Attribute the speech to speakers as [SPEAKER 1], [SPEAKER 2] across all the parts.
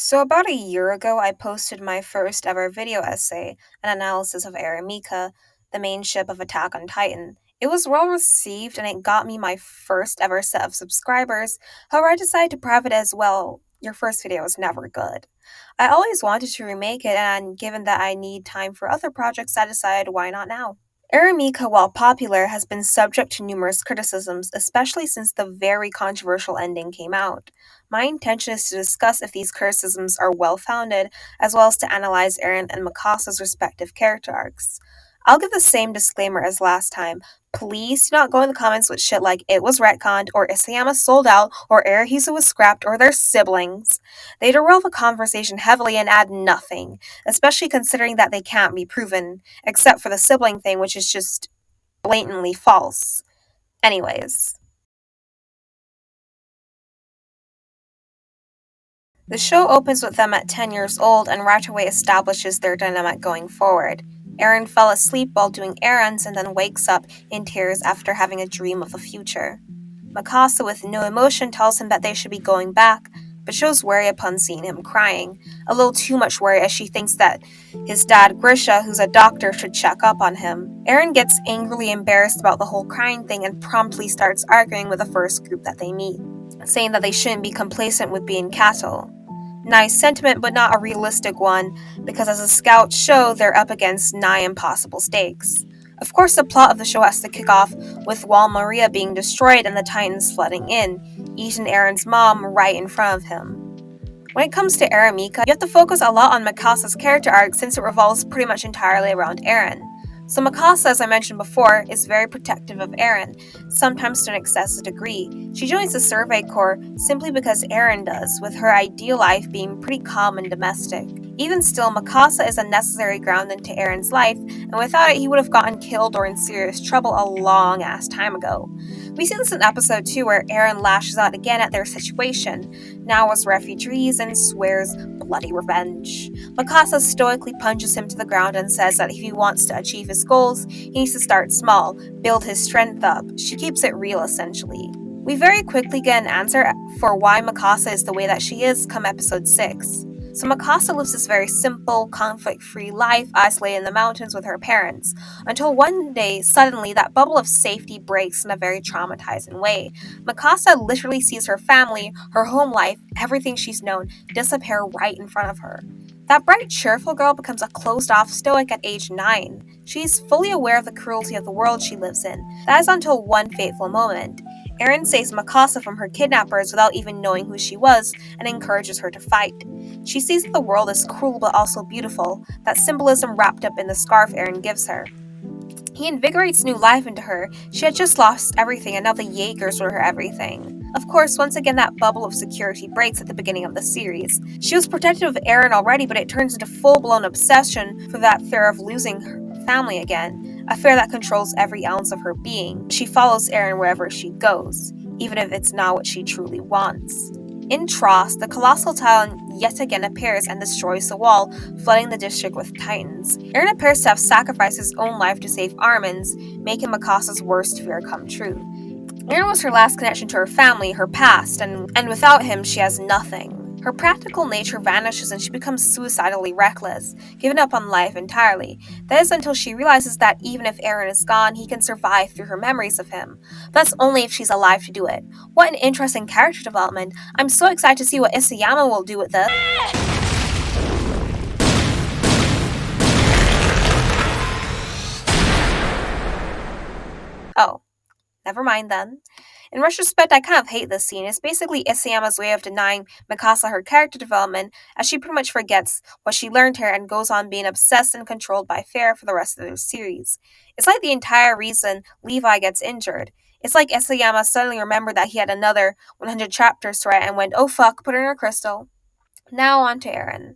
[SPEAKER 1] So about a year ago, I posted my first ever video essay, an analysis of Eren Yeager, the main ship of Attack on Titan. It was well received and it got me my first ever set of subscribers. However, I decided to private it as well. Your first video is never good. I always wanted to remake it, and given that I need time for other projects, I decided why not now. Eremika, while popular, has been subject to numerous criticisms, especially since the very controversial ending came out. My intention is to discuss if these criticisms are well founded, as well as to analyze Eren and Mikasa's respective character arcs. I'll give the same disclaimer as last time. Please do not go in the comments with shit like it was retconned, or Isayama sold out, or Erehisa was scrapped, or their siblings. They derail the conversation heavily and add nothing, especially considering that they can't be proven, except for the sibling thing, which is just blatantly false. Anyways. The show opens with them at 10 years old and right away establishes their dynamic going forward. Eren fell asleep while doing errands and then wakes up in tears after having a dream of the future. Mikasa, with no emotion, tells him that they should be going back, but shows worry upon seeing him crying. A little too much worry, as she thinks that his dad, Grisha, who's a doctor, should check up on him. Eren gets angrily embarrassed about the whole crying thing and promptly starts arguing with the first group that they meet, saying that they shouldn't be complacent with being cattle. Nice sentiment, but not a realistic one, because as the scouts show, they're up against nigh impossible stakes. Of course, the plot of the show has to kick off with Wall Maria being destroyed and the Titans flooding in, eating Eren's mom right in front of him. When it comes to Eremika, you have to focus a lot on Mikasa's character arc since it revolves pretty much entirely around Eren. So Mikasa, as I mentioned before, is very protective of Eren, sometimes to an excessive degree. She joins the Survey Corps simply because Eren does, with her ideal life being pretty calm and domestic. Even still, Mikasa is a necessary ground into Eren's life, and without it he would have gotten killed or in serious trouble a long-ass time ago. We see this in episode 2 where Eren lashes out again at their situation, now as refugees, and swears bloody revenge. Mikasa stoically punches him to the ground and says that if he wants to achieve his goals, he needs to start small, build his strength up. She keeps it real, essentially. We very quickly get an answer for why Mikasa is the way that she is come episode 6. So Mikasa lives this very simple, conflict-free life isolated in the mountains with her parents, until one day, suddenly, that bubble of safety breaks in a very traumatizing way. Mikasa literally sees her family, her home life, everything she's known, disappear right in front of her. That bright, cheerful girl becomes a closed-off stoic at age 9. She's fully aware of the cruelty of the world she lives in. That is until one fateful moment. Eren saves Mikasa from her kidnappers without even knowing who she was, and encourages her to fight. She sees that the world is cruel but also beautiful, that symbolism wrapped up in the scarf Eren gives her. He invigorates new life into her. She had just lost everything, and now the Yeagers were her everything. Of course, once again that bubble of security breaks at the beginning of the series. She was protective of Eren already, but it turns into full-blown obsession for that fear of losing her family again, a fear that controls every ounce of her being. She follows Eren wherever she goes, even if it's not what she truly wants. In Tross, the colossal titan yet again appears and destroys the wall, flooding the district with titans. Eren appears to have sacrificed his own life to save Armin's, making Mikasa's worst fear come true. Eren was her last connection to her family, her past, and without him she has nothing. Her practical nature vanishes and she becomes suicidally reckless, giving up on life entirely. That is until she realizes that even if Eren is gone, he can survive through her memories of him. But that's only if she's alive to do it. What an interesting character development. I'm so excited to see what Isayama will do with this. Oh, never mind then. In retrospect, I kind of hate this scene. It's basically Isayama's way of denying Mikasa her character development, as she pretty much forgets what she learned here and goes on being obsessed and controlled by fear for the rest of the series. It's like the entire reason Levi gets injured. It's like Isayama suddenly remembered that he had another 100 chapters to write and went, oh fuck, put in her crystal. Now on to Eren.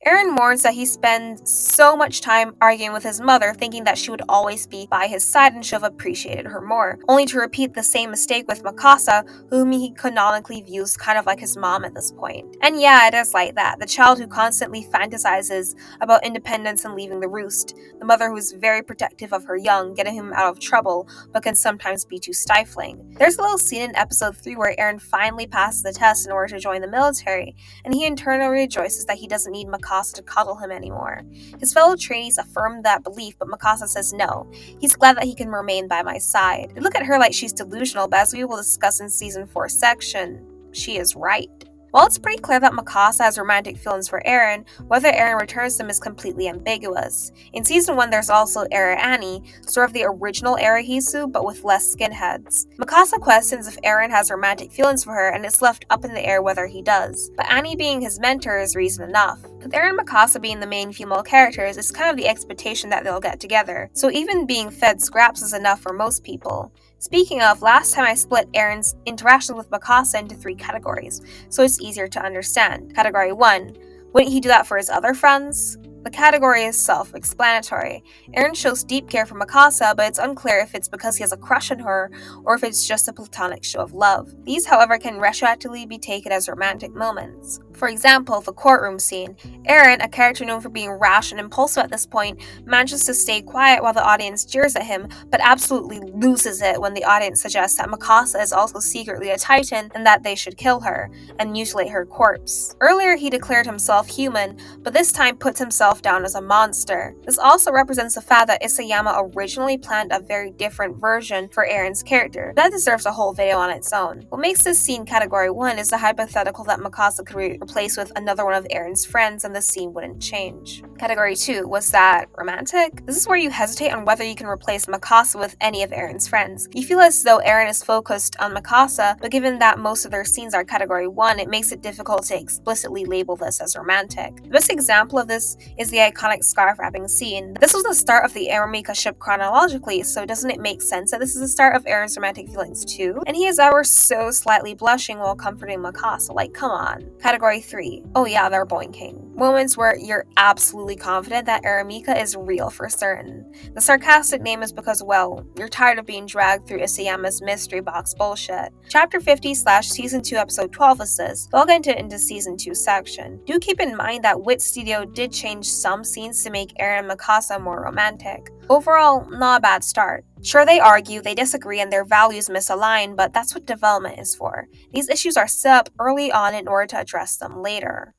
[SPEAKER 1] Eren mourns that he spends so much time arguing with his mother, thinking that she would always be by his side and should have appreciated her more, only to repeat the same mistake with Mikasa, whom he canonically views kind of like his mom at this point. And yeah, it is like that, the child who constantly fantasizes about independence and leaving the roost, the mother who is very protective of her young, getting him out of trouble, but can sometimes be too stifling. There's a little scene in episode 3 where Eren finally passes the test in order to join the military, and he internally rejoices that he doesn't need Mikasa to cuddle him anymore. His fellow trainees affirm that belief, but Mikasa says no. He's glad that he can remain by my side. They look at her like she's delusional, but as we will discuss in Season 4 section, she is right. While it's pretty clear that Mikasa has romantic feelings for Eren, whether Eren returns them is completely ambiguous. In Season 1, there's also Era Annie, sort of the original Era Hisu, but with less skinheads. Mikasa questions if Eren has romantic feelings for her, and it's left up in the air whether he does. But Annie being his mentor is reason enough. With Eren and Mikasa being the main female characters, it's kind of the expectation that they'll get together, so even being fed scraps is enough for most people. Speaking of, last time I split Eren's interactions with Mikasa into 3 categories, so it's easier to understand. Category 1. Wouldn't he do that for his other friends? The category is self-explanatory. Eren shows deep care for Mikasa, but it's unclear if it's because he has a crush on her or if it's just a platonic show of love. These, however, can retroactively be taken as romantic moments. For example, the courtroom scene. Eren, a character known for being rash and impulsive at this point, manages to stay quiet while the audience jeers at him, but absolutely loses it when the audience suggests that Mikasa is also secretly a Titan and that they should kill her and mutilate her corpse. Earlier, he declared himself human, but this time puts himself down as a monster. This also represents the fact that Isayama originally planned a very different version for Eren's character. That deserves a whole video on its own. What makes this scene category 1 is the hypothetical that Mikasa could be replaced with another one of Eren's friends and the scene wouldn't change. Category 2, was that romantic? This is where you hesitate on whether you can replace Mikasa with any of Eren's friends. You feel as though Eren is focused on Mikasa, but given that most of their scenes are category 1, it makes it difficult to explicitly label this as romantic. The best example of this is the iconic scarf wrapping scene. This was the start of the Eren ship chronologically, so doesn't it make sense that this is the start of Eren's romantic feelings too? And he is ever so slightly blushing while comforting Mikasa, like come on. Category 3. Oh yeah, they're boinking. Moments where you're absolutely confident that Eren is real for certain. The sarcastic name is because, well, you're tired of being dragged through Isayama's mystery box bullshit. Chapter 50/Season 2 Episode 12 is this, but I'll get into Season 2 section. Do keep in mind that Wit Studio did change some scenes to make Eren and Mikasa more romantic. Overall, not a bad start. Sure, they argue, they disagree, and their values misalign, but that's what development is for. These issues are set up early on in order to address them later.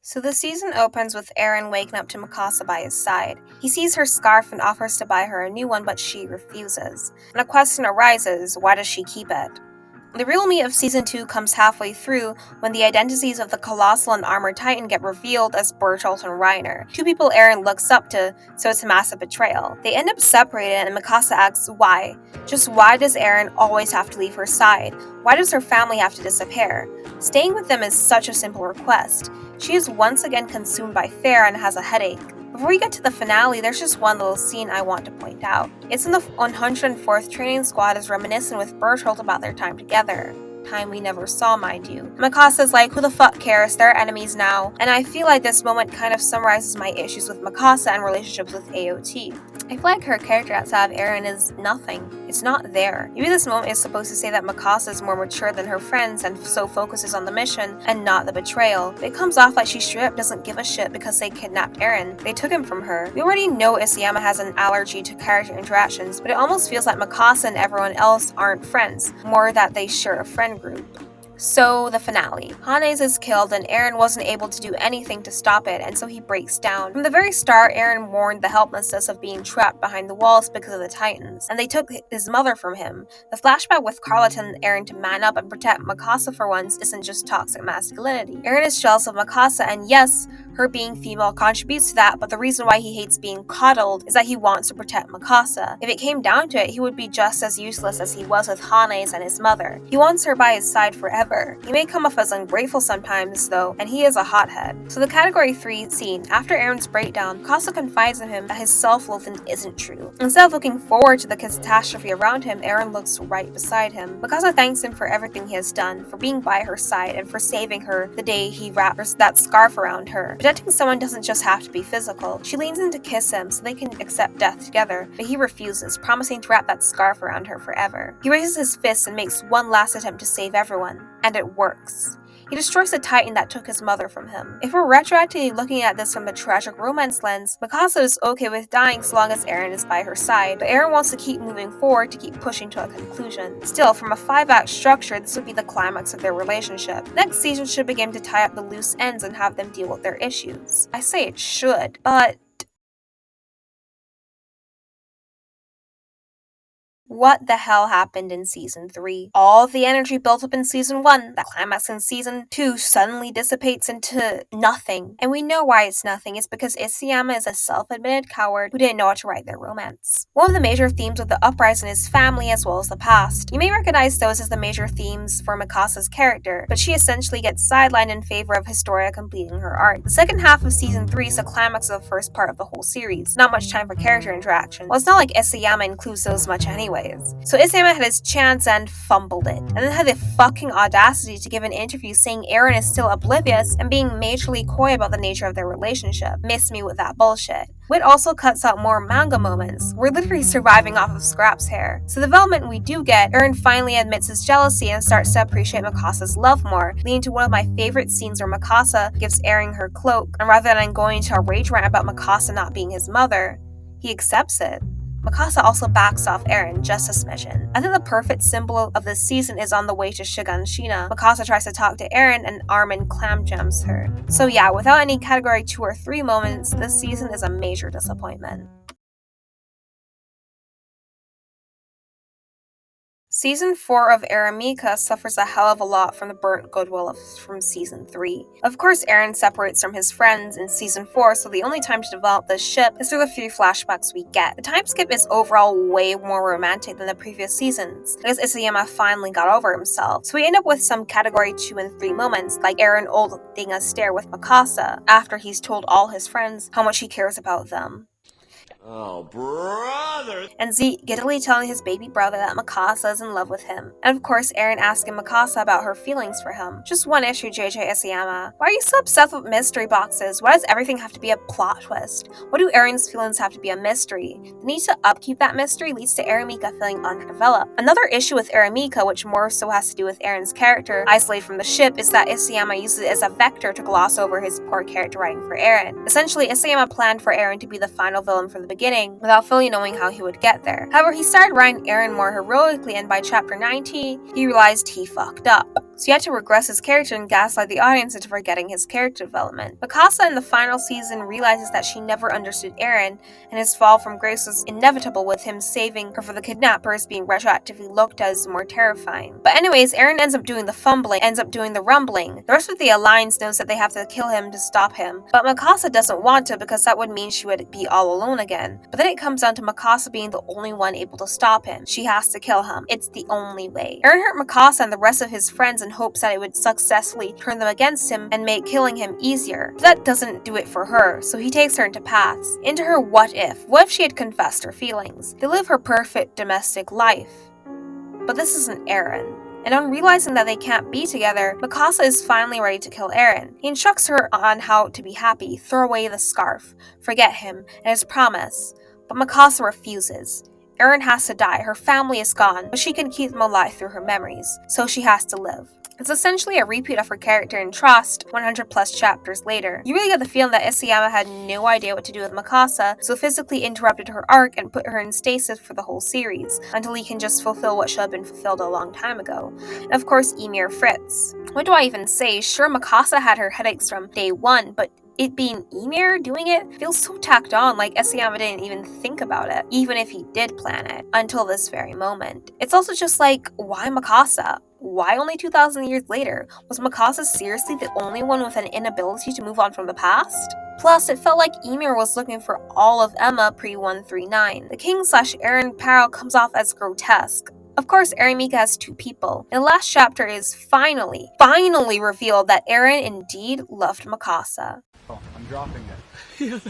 [SPEAKER 1] So the season opens with Eren waking up to Mikasa by his side. He sees her scarf and offers to buy her a new one, but she refuses. And a question arises, why does she keep it? The real meat of Season 2 comes halfway through when the identities of the Colossal and Armored Titan get revealed as Bertolt and Reiner, 2 people Eren looks up to, so it's a massive betrayal. They end up separated and Mikasa asks why. Just why does Eren always have to leave her side? Why does her family have to disappear? Staying with them is such a simple request. She is once again consumed by fear and has a headache. Before we get to the finale, there's just one little scene I want to point out. It's in the 104th Training Squad is reminiscing with Bertolt about their time together. Time we never saw, mind you. Mikasa's like, who the fuck cares, they're enemies now. And I feel like this moment kind of summarizes my issues with Mikasa and relationships with AOT. I feel like her character outside of Eren is nothing. It's not there. Maybe this moment is supposed to say that Mikasa is more mature than her friends and so focuses on the mission and not the betrayal. But it comes off like she straight up doesn't give a shit because they kidnapped Eren. They took him from her. We already know Isayama has an allergy to character interactions, but it almost feels like Mikasa and everyone else aren't friends, more that they share a friend group. So, the finale. Hannes is killed and Eren wasn't able to do anything to stop it, and so he breaks down. From the very start, Eren warned the helplessness of being trapped behind the walls because of the Titans, and they took his mother from him. The flashback with Carla telling Eren to man up and protect Mikasa for once isn't just toxic masculinity. Eren is jealous of Mikasa, and yes, Her being female contributes to that, but the reason why he hates being coddled is that he wants to protect Mikasa. If it came down to it, he would be just as useless as he was with Hanes and his mother. He wants her by his side forever. He may come off as ungrateful sometimes, though, and he is a hothead. So the Category 3 scene, after Eren's breakdown, Mikasa confides in him that his self-loathing isn't true. Instead of looking forward to the catastrophe around him, Eren looks right beside him. Mikasa thanks him for everything he has done, for being by her side, and for saving her the day he wrapped that scarf around her. Protecting someone doesn't just have to be physical. She leans in to kiss him so they can accept death together, but he refuses, promising to wrap that scarf around her forever. He raises his fist and makes one last attempt to save everyone, and it works. He destroys the titan that took his mother from him. If we're retroactively looking at this from the tragic romance lens, Mikasa is okay with dying so long as Eren is by her side, but Eren wants to keep moving forward to keep pushing to a conclusion. Still, from a 5-act structure, this would be the climax of their relationship. Next season should begin to tie up the loose ends and have them deal with their issues. I say it should, but what the hell happened in Season 3? All of the energy built up in Season 1, that climax in Season 2 suddenly dissipates into nothing. And we know why it's nothing. It's because Isayama is a self-admitted coward who didn't know how to write their romance. One of the major themes of the uprising is family as well as the past. You may recognize those as the major themes for Mikasa's character, but she essentially gets sidelined in favor of Historia completing her arc. The second half of Season 3 is the climax of the first part of the whole series. Not much time for character interaction. Well, it's not like Isayama includes those much anyway. So Isayama had his chance and fumbled it, and then had the fucking audacity to give an interview saying Eren is still oblivious and being majorly coy about the nature of their relationship. Miss me with that bullshit. Wit also cuts out more manga moments. We're literally surviving off of Scrap's hair. So the development we do get, Eren finally admits his jealousy and starts to appreciate Mikasa's love more, leading to one of my favorite scenes where Mikasa gives Eren her cloak, and rather than going into a rage rant about Mikasa not being his mother, he accepts it. Mikasa also backs off Eren just a smidgen. I think the perfect symbol of this season is on the way to Shiganshina. Mikasa tries to talk to Eren and Armin clamjams her. So yeah, without any Category 2 or 3 moments, this season is a major disappointment. Season 4 of Eremika suffers a hell of a lot from the burnt goodwill from Season 3. Of course, Eren separates from his friends in Season 4, so the only time to develop this ship is through the few flashbacks we get. The time skip is overall way more romantic than the previous seasons, because Isayama finally got over himself. So we end up with some Category 2 and 3 moments, like Eren holding a stare with Mikasa, after he's told all his friends how much he cares about them.
[SPEAKER 2] Oh, brother!
[SPEAKER 1] And Zeke giddily telling his baby brother that Mikasa is in love with him. And of course, Eren asking Mikasa about her feelings for him. Just one issue, JJ Isayama. Why are you so obsessed with mystery boxes? Why does everything have to be a plot twist? Why do Eren's feelings have to be a mystery? The need to upkeep that mystery leads to Eremika feeling underdeveloped. Another issue with Eremika, which more so has to do with Eren's character, isolated from the ship, is that Isayama uses it as a vector to gloss over his poor character writing for Eren. Essentially, Isayama planned for Eren to be the final villain for the beginning, without fully knowing how he would get there. However, he started writing Eren more heroically, and by chapter 90, he realized he fucked up. So he had to regress his character and gaslight the audience into forgetting his character development. Mikasa in the final season realizes that she never understood Eren, and his fall from grace was inevitable, with him saving her for the kidnappers being retroactively looked at as more terrifying. But anyways, Eren ends up doing the fumbling, ends up doing the rumbling. The rest of the alliance knows that they have to kill him to stop him, but Mikasa doesn't want to, because that would mean she would be all alone again. But then it comes down to Mikasa being the only one able to stop him. She has to kill him. It's the only way. Eren hurt Mikasa and the rest of his friends in hopes that it would successfully turn them against him and make killing him easier. But that doesn't do it for her, so he takes her into paths. Into her what if. What if she had confessed her feelings? They live her perfect domestic life. But this isn't Eren. And on realizing that they can't be together, Mikasa is finally ready to kill Eren. He instructs her on how to be happy, throw away the scarf, forget him, and his promise. But Mikasa refuses. Eren has to die, her family is gone, but she can keep them alive through her memories, so she has to live. It's essentially a repeat of her character in Trust 100 plus chapters later. You really get the feeling that Isayama had no idea what to do with Mikasa, so physically interrupted her arc and put her in stasis for the whole series, until he can just fulfill what should have been fulfilled a long time ago. And of course, Ymir Fritz. What do I even say? Sure, Mikasa had her headaches from day one, but it being Ymir doing it feels so tacked on, like Isayama didn't even think about it, even if he did plan it, until this very moment. It's also just like, why Mikasa? why only 2,000 years later? Was Mikasa seriously the only one with an inability to move on from the past? Plus, it felt like Ymir was looking for all of Emma pre-139. The King/Eren parallel comes off as grotesque. Of course, Eremika has two people. In the last chapter, it is finally revealed that Eren indeed loved Mikasa.
[SPEAKER 3] Oh, I'm dropping it.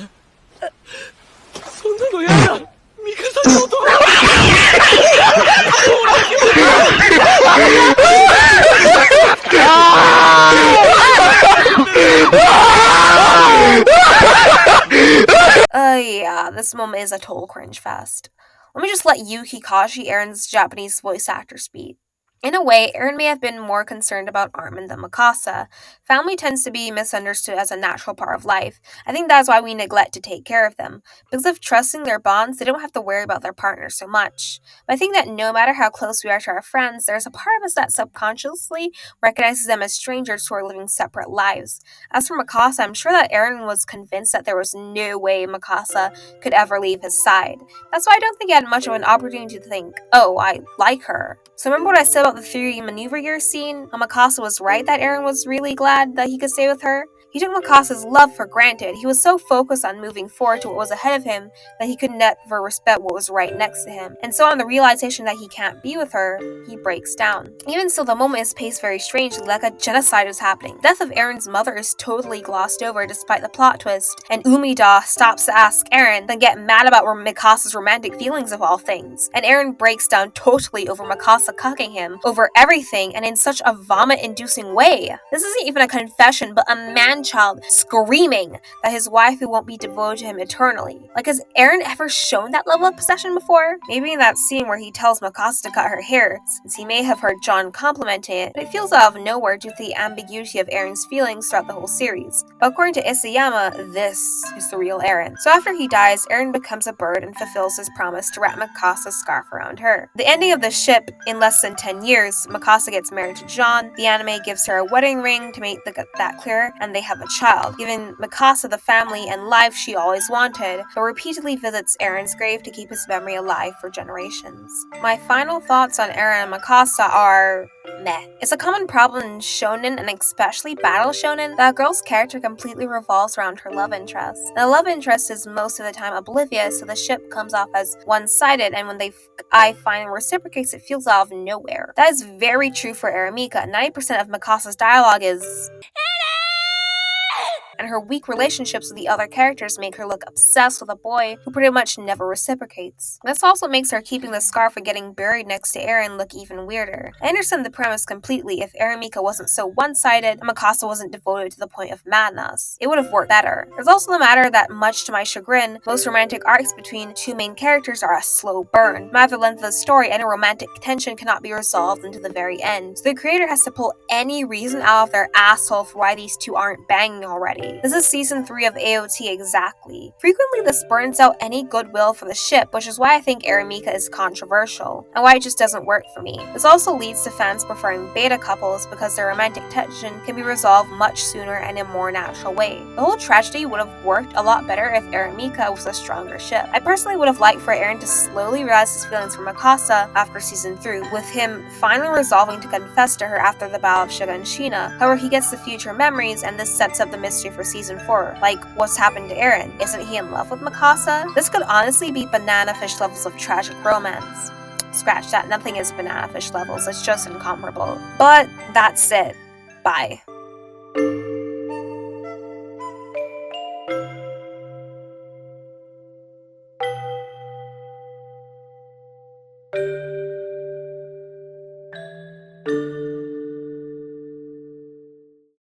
[SPEAKER 1] Yeah, this moment is a total cringe fest. Let me just let Yuki Kaji, Eren's Japanese voice actor, speak. In a way, Eren may have been more concerned about Armin than Mikasa. Family tends to be misunderstood as a natural part of life. I think that's why we neglect to take care of them. Because of trusting their bonds, they don't have to worry about their partner so much. But I think that no matter how close we are to our friends, there's a part of us that subconsciously recognizes them as strangers who are living separate lives. As for Mikasa, I'm sure that Eren was convinced that there was no way Mikasa could ever leave his side. That's why I don't think he had much of an opportunity to think, oh, I like her. So remember what I said about the 3 maneuver year scene? Mikasa was right that Eren was really glad that he could stay with her? He took Mikasa's love for granted. He was so focused on moving forward to what was ahead of him that he could never respect what was right next to him. And so on the realization that he can't be with her, he breaks down. Even so, the moment is paced very strangely, like a genocide is happening. The death of Eren's mother is totally glossed over despite the plot twist, and Umida stops to ask Eren, then get mad about Mikasa's romantic feelings of all things. And Eren breaks down totally over Mikasa cucking him, over everything, and in such a vomit-inducing way. This isn't even a confession, but a man-child screaming that his wife won't be devoted to him eternally. Like, has Eren ever shown that level of possession before? Maybe in that scene where he tells Mikasa to cut her hair, since he may have heard John complimenting it, but it feels out of nowhere due to the ambiguity of Eren's feelings throughout the whole series. But according to Isayama, this is the real Eren. So after he dies, Eren becomes a bird and fulfills his promise to wrap Mikasa's scarf around her. The ending of the ship, in less than 10 years, Mikasa gets married to John, the anime gives her a wedding ring to make that clear, and they have a child, giving Mikasa the family and life she always wanted, but repeatedly visits Eren's grave to keep his memory alive for generations. My final thoughts on Eren and Mikasa are meh. It's a common problem in shonen, and especially battle shonen, that a girl's character completely revolves around her love interest. And the love interest is most of the time oblivious, so the ship comes off as one-sided, and when I find reciprocates, it feels out of nowhere. That is very true for Eremika. 90% of Mikasa's dialogue is and her weak relationships with the other characters make her look obsessed with a boy who pretty much never reciprocates. This also makes her keeping the scarf and getting buried next to Eren look even weirder. I understand the premise completely if Eremika wasn't so one-sided and Mikasa wasn't devoted to the point of madness. It would have worked better. There's also the matter that, much to my chagrin, most romantic arcs between two main characters are a slow burn. No matter the length of the story, any romantic tension cannot be resolved until the very end. So the creator has to pull any reason out of their asshole for why these two aren't banging already. This is season 3 of AOT exactly. Frequently this burns out any goodwill for the ship, which is why I think Eremika is controversial, and why it just doesn't work for me. This also leads to fans preferring beta couples because their romantic tension can be resolved much sooner and in a more natural way. The whole tragedy would have worked a lot better if Eremika was a stronger ship. I personally would have liked for Eren to slowly realize his feelings for Mikasa after season 3, with him finally resolving to confess to her after the Battle of Shiganshina. However, he gets the future memories, and this sets up the mystery for season 4. Like, what's happened to Eren? Isn't he in love with Mikasa? This could honestly be banana fish levels of tragic romance. Scratch that, nothing is banana fish levels, it's just incomparable. But that's it. Bye.